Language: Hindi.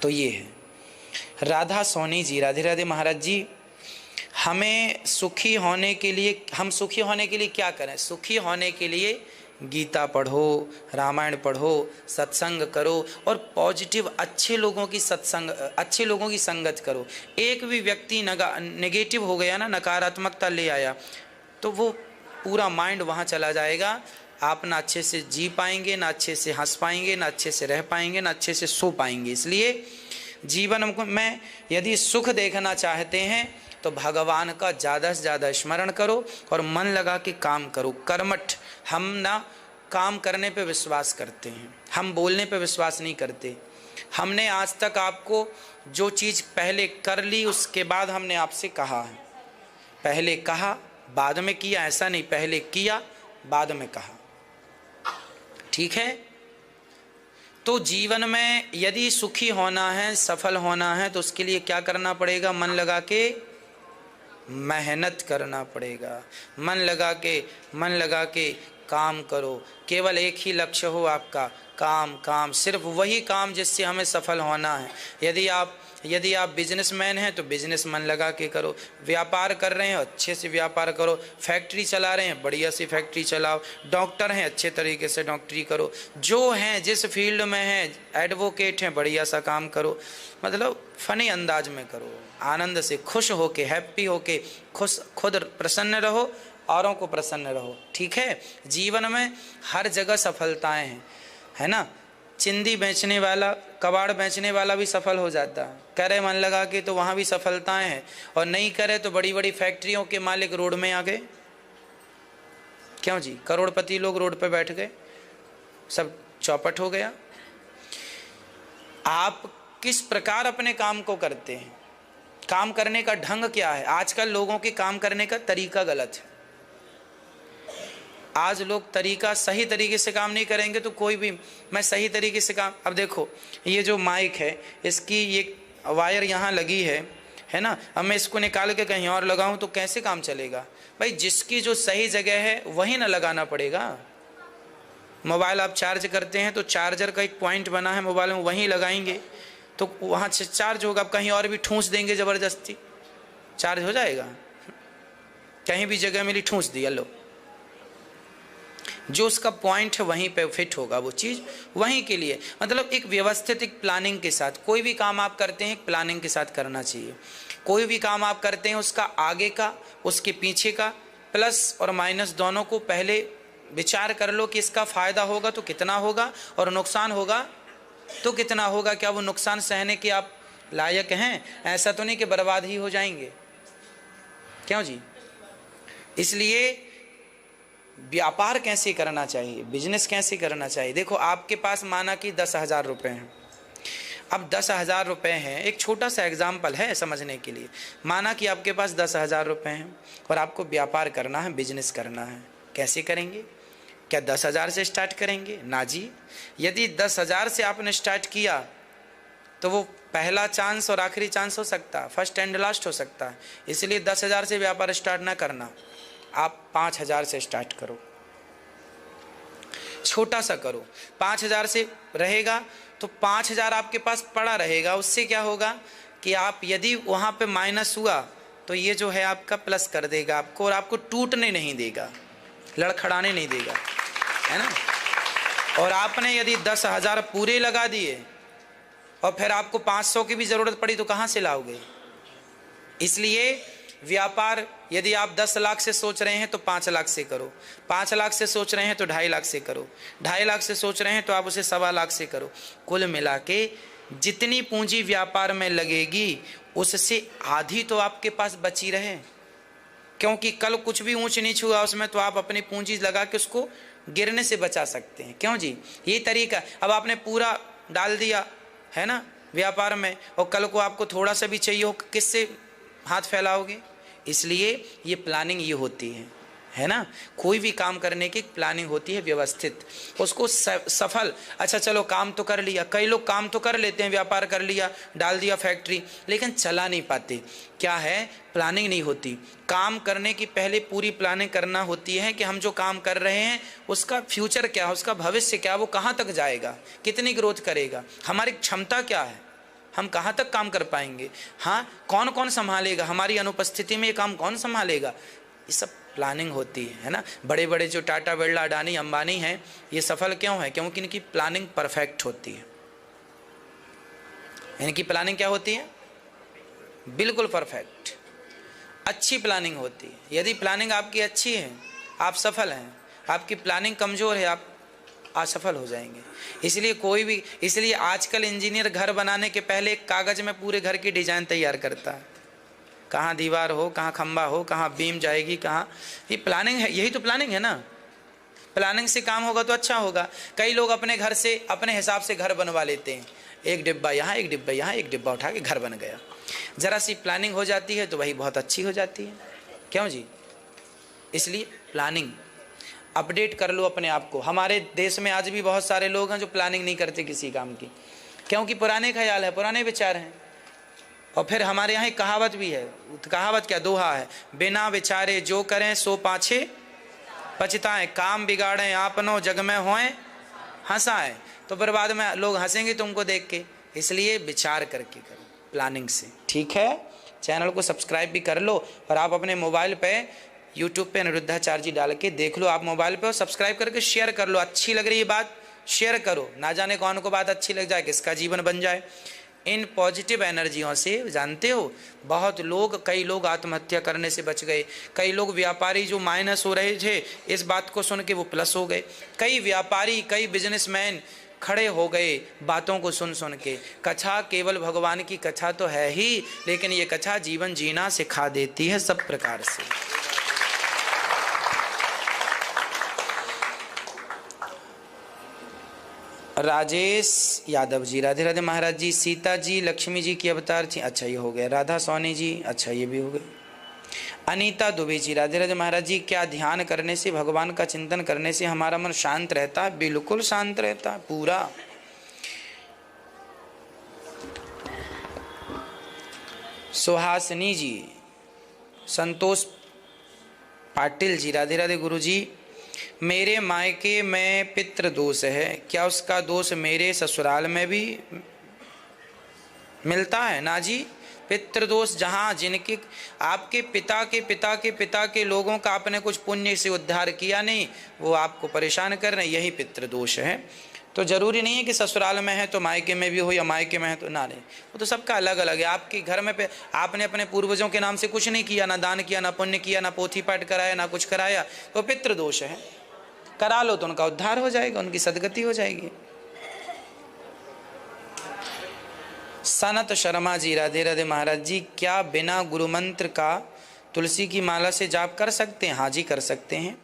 तो ये है राधा सोनी जी। राधे राधे महाराज जी। हमें सुखी होने के लिए, हम सुखी होने के लिए क्या करें? सुखी होने के लिए गीता पढ़ो, रामायण पढ़ो, सत्संग करो और पॉजिटिव अच्छे लोगों की अच्छे लोगों की संगत करो। एक भी व्यक्ति नेगेटिव हो गया ना, नकारात्मकता ले आया, तो वो पूरा माइंड वहाँ चला जाएगा। आप ना अच्छे से जी पाएंगे, ना अच्छे से हंस पाएंगे, ना अच्छे से रह पाएंगे, ना अच्छे से सो पाएंगे। इसलिए जीवन में यदि सुख देखना चाहते हैं तो भगवान का ज़्यादा से ज़्यादा स्मरण करो और मन लगा के काम करो। कर्मठ। हम ना काम करने पे विश्वास करते हैं, हम बोलने पे विश्वास नहीं करते। हमने आज तक आपको जो चीज़ पहले कर ली उसके बाद हमने आपसे कहा है। पहले कहा बाद में किया, ऐसा नहीं, पहले किया बाद में कहा। ठीक है? तो जीवन में यदि सुखी होना है, सफल होना है, तो उसके लिए क्या करना पड़ेगा? मन लगा के मेहनत करना पड़ेगा। मन लगा के काम करो। केवल एक ही लक्ष्य हो आपका, काम काम, सिर्फ वही काम जिससे हमें सफल होना है। यदि आप बिजनेसमैन हैं तो बिजनेस मन लगा के करो। व्यापार कर रहे हैं अच्छे से व्यापार करो। फैक्ट्री चला रहे हैं बढ़िया सी फैक्ट्री चलाओ। डॉक्टर हैं अच्छे तरीके से डॉक्टरी करो। जो हैं जिस फील्ड में हैं, एडवोकेट हैं, बढ़िया सा काम करो। मतलब फनी अंदाज में करो, आनंद से, खुश होके, हैप्पी होके, खुद प्रसन्न रहो, औरों को प्रसन्न रहो। ठीक है? जीवन में हर जगह सफलताएं हैं, है ना? चिंदी बेचने वाला, कबाड़ बेचने वाला भी सफल हो जाता है। करे मन लगा के तो वहाँ भी सफलताएं हैं, और नहीं करे तो बड़ी बड़ी फैक्ट्रियों के मालिक रोड में आ गए। क्यों जी? करोड़पति लोग रोड पे बैठ गए, सब चौपट हो गया। आप किस प्रकार अपने काम को करते हैं? काम करने का ढंग क्या है? आजकल लोगों के काम करने का तरीका गलत है। आज लोग सही तरीके से काम नहीं करेंगे तो कोई भी, मैं सही तरीके से काम, अब देखो ये जो माइक है इसकी ये वायर यहाँ लगी है ना, अब मैं इसको निकाल के कहीं और लगाऊं तो कैसे काम चलेगा? भाई जिसकी जो सही जगह है वही ना लगाना पड़ेगा। मोबाइल आप चार्ज करते हैं तो चार्जर का एक पॉइंट बना है मोबाइल में, वहीं लगाएंगे तो वहाँ से चार्ज होगा। आप कहीं और भी ठूंस देंगे ज़बरदस्ती, चार्ज हो जाएगा? कहीं भी जगह मिली ठूंस दिया, लो, जो उसका पॉइंट है वहीं पे फिट होगा वो चीज़, वहीं के लिए। मतलब एक व्यवस्थित, एक प्लानिंग के साथ कोई भी काम आप करते हैं, एक प्लानिंग के साथ करना चाहिए। कोई भी काम आप करते हैं उसका आगे का, उसके पीछे का, प्लस और माइनस दोनों को पहले विचार कर लो कि इसका फ़ायदा होगा तो कितना होगा और नुकसान होगा तो कितना होगा। क्या वो नुकसान सहने के आप लायक हैं? ऐसा तो नहीं कि बर्बाद ही हो जाएंगे। क्यों जी? इसलिए व्यापार कैसे करना चाहिए, बिजनेस कैसे करना चाहिए। देखो आपके पास माना कि 10,000 रुपये हैं। अब 10,000 रुपये हैं, एक छोटा सा एग्जाम्पल है समझने के लिए। माना कि आपके पास 10,000 रुपये हैं और आपको व्यापार करना है, बिजनेस करना है। कैसे करेंगे? क्या 10,000 से स्टार्ट करेंगे? ना जी। यदि 10,000 से आपने स्टार्ट किया तो वो पहला चांस और आखिरी चांस हो सकता है, फर्स्ट एंड लास्ट हो सकता है। इसलिए 10,000 से व्यापार स्टार्ट ना करना, आप 5,000 से स्टार्ट करो, छोटा सा करो। 5,000 से रहेगा तो 5,000 आपके पास पड़ा रहेगा। उससे क्या होगा कि आप यदि वहाँ पे माइनस हुआ तो ये जो है आपका प्लस कर देगा आपको, और आपको टूटने नहीं देगा, लड़खड़ाने नहीं देगा, है ना। और आपने यदि 10,000 पूरे लगा दिए और फिर आपको 500 की भी ज़रूरत पड़ी तो कहाँ से लाओगे? इसलिए व्यापार यदि आप 10 लाख से सोच रहे हैं तो 5 लाख से करो, 5 लाख से सोच रहे हैं तो 2.5 लाख से करो, 2.5 लाख से सोच रहे हैं तो आप उसे 1.25 लाख से करो। कुल मिला के जितनी पूंजी व्यापार में लगेगी उससे आधी तो आपके पास बची रहे, क्योंकि कल कुछ भी ऊंच नीच हुआ उसमें तो आप अपनी पूंजी लगा के उसको गिरने से बचा सकते हैं। क्यों जी? ये तरीका। अब आपने पूरा डाल दिया है ना व्यापार में, और कल को आपको थोड़ा सा भी चाहिए हो, किससे हाथ फैलाओगे? इसलिए ये प्लानिंग ये होती है ना। कोई भी काम करने की प्लानिंग होती है व्यवस्थित, उसको सफल। अच्छा चलो काम तो कर लिया, कई लोग काम तो कर लेते हैं, व्यापार कर लिया, डाल दिया फैक्ट्री, लेकिन चला नहीं पाते। क्या है? प्लानिंग नहीं होती। काम करने की पहले पूरी प्लानिंग करना होती है कि हम जो काम कर रहे हैं उसका फ्यूचर क्या है, उसका भविष्य क्या है, वो कहाँ तक जाएगा, कितनी ग्रोथ करेगा, हमारी क्षमता क्या है, हम कहाँ तक काम कर पाएंगे? हाँ, कौन कौन संभालेगा, हमारी अनुपस्थिति में ये काम कौन संभालेगा? ये सब प्लानिंग होती है ना। बड़े बड़े जो टाटा, बिरला, अडानी, अंबानी हैं, ये सफल क्यों है? क्योंकि इनकी प्लानिंग परफेक्ट होती है। इनकी प्लानिंग क्या होती है? बिल्कुल परफेक्ट, अच्छी प्लानिंग होती है। यदि प्लानिंग आपकी अच्छी है, आप सफल हैं। आपकी प्लानिंग कमज़ोर है, आप असफल हो जाएंगे। इसलिए आजकल इंजीनियर घर बनाने के पहले एक कागज़ में पूरे घर की डिज़ाइन तैयार करता है, कहाँ दीवार हो, कहाँ खंबा हो, कहाँ बीम जाएगी, कहाँ। ये प्लानिंग है, यही तो प्लानिंग है ना। प्लानिंग से काम होगा तो अच्छा होगा। कई लोग अपने घर से अपने हिसाब से घर बनवा लेते हैं, एक डिब्बा यहाँ, एक डिब्बा यहाँ, एक डिब्बा उठा के घर बन गया। ज़रा सी प्लानिंग हो जाती है तो वही बहुत अच्छी हो जाती है। क्यों जी? इसलिए प्लानिंग अपडेट कर लो अपने आप को। हमारे देश में आज भी बहुत सारे लोग हैं जो प्लानिंग नहीं करते किसी काम की, क्योंकि पुराने ख्याल है, पुराने विचार हैं। और फिर हमारे यहाँ एक कहावत भी है, कहावत क्या, दोहा है, बिना विचारे जो करें सो पाछे पछताएं, काम बिगाड़ें आपनो जग में होएं हंसाएं। तो फिर बाद में लोग हंसेंगे तुमको देख के, इसलिए विचार करके करो, प्लानिंग से। ठीक है, चैनल को सब्सक्राइब भी कर लो और आप अपने मोबाइल पे यूट्यूब पे अनिरुद्धाचार्य जी डाल के देख लो आप मोबाइल पे, और सब्सक्राइब करके शेयर कर लो। अच्छी लग रही है बात, शेयर करो, ना जाने कौन को बात अच्छी लग जाए, किसका जीवन बन जाए। इन पॉजिटिव एनर्जियों से, जानते हो, बहुत लोग, कई लोग आत्महत्या करने से बच गए। कई लोग व्यापारी जो माइनस हो रहे थे, इस बात को सुन के वो प्लस हो गए। कई व्यापारी, कई बिजनेसमैन खड़े हो गए बातों को सुन सुन के। कथा केवल भगवान की कथा तो है ही, लेकिन ये कथा जीवन जीना सिखा देती है सब प्रकार से। राजेश यादव जी, राधे राधे महाराज जी। सीता जी लक्ष्मी जी की अवतार थी, अच्छा ये हो गया। राधा सोनी जी, अच्छा ये भी हो गए। अनीता दुबे जी, राधे राधे महाराज जी। क्या ध्यान करने से, भगवान का चिंतन करने से हमारा मन शांत रहता है? बिल्कुल शांत रहता है, पूरा। सुहासिनी जी, संतोष पाटिल जी, राधे राधे गुरु जी। मेरे मायके में पितृ दोष है, क्या उसका दोष मेरे ससुराल में भी मिलता है? ना जी, पितृदोष जहाँ जिनके, आपके पिता के पिता के पिता के लोगों का आपने कुछ पुण्य से उद्धार किया नहीं, वो आपको परेशान कर रहे हैं, यही पितृदोष है। तो जरूरी नहीं है कि ससुराल में है तो मायके में भी हो, या मायके में है तो ना, नहीं, वो तो सबका अलग अलग है। आपके घर में आपने अपने पूर्वजों के नाम से कुछ नहीं किया, ना दान किया, ना पुण्य किया, ना पोथी पाठ कराया, ना कुछ कराया, तो पितृदोष है। करा लो तो उनका उद्धार हो जाएगा, उनकी सदगति हो जाएगी। सनत शर्मा जी, राधे राधे महाराज जी। क्या बिना गुरु मंत्र का तुलसी की माला से जाप कर सकते हैं? हाँ जी, कर सकते हैं।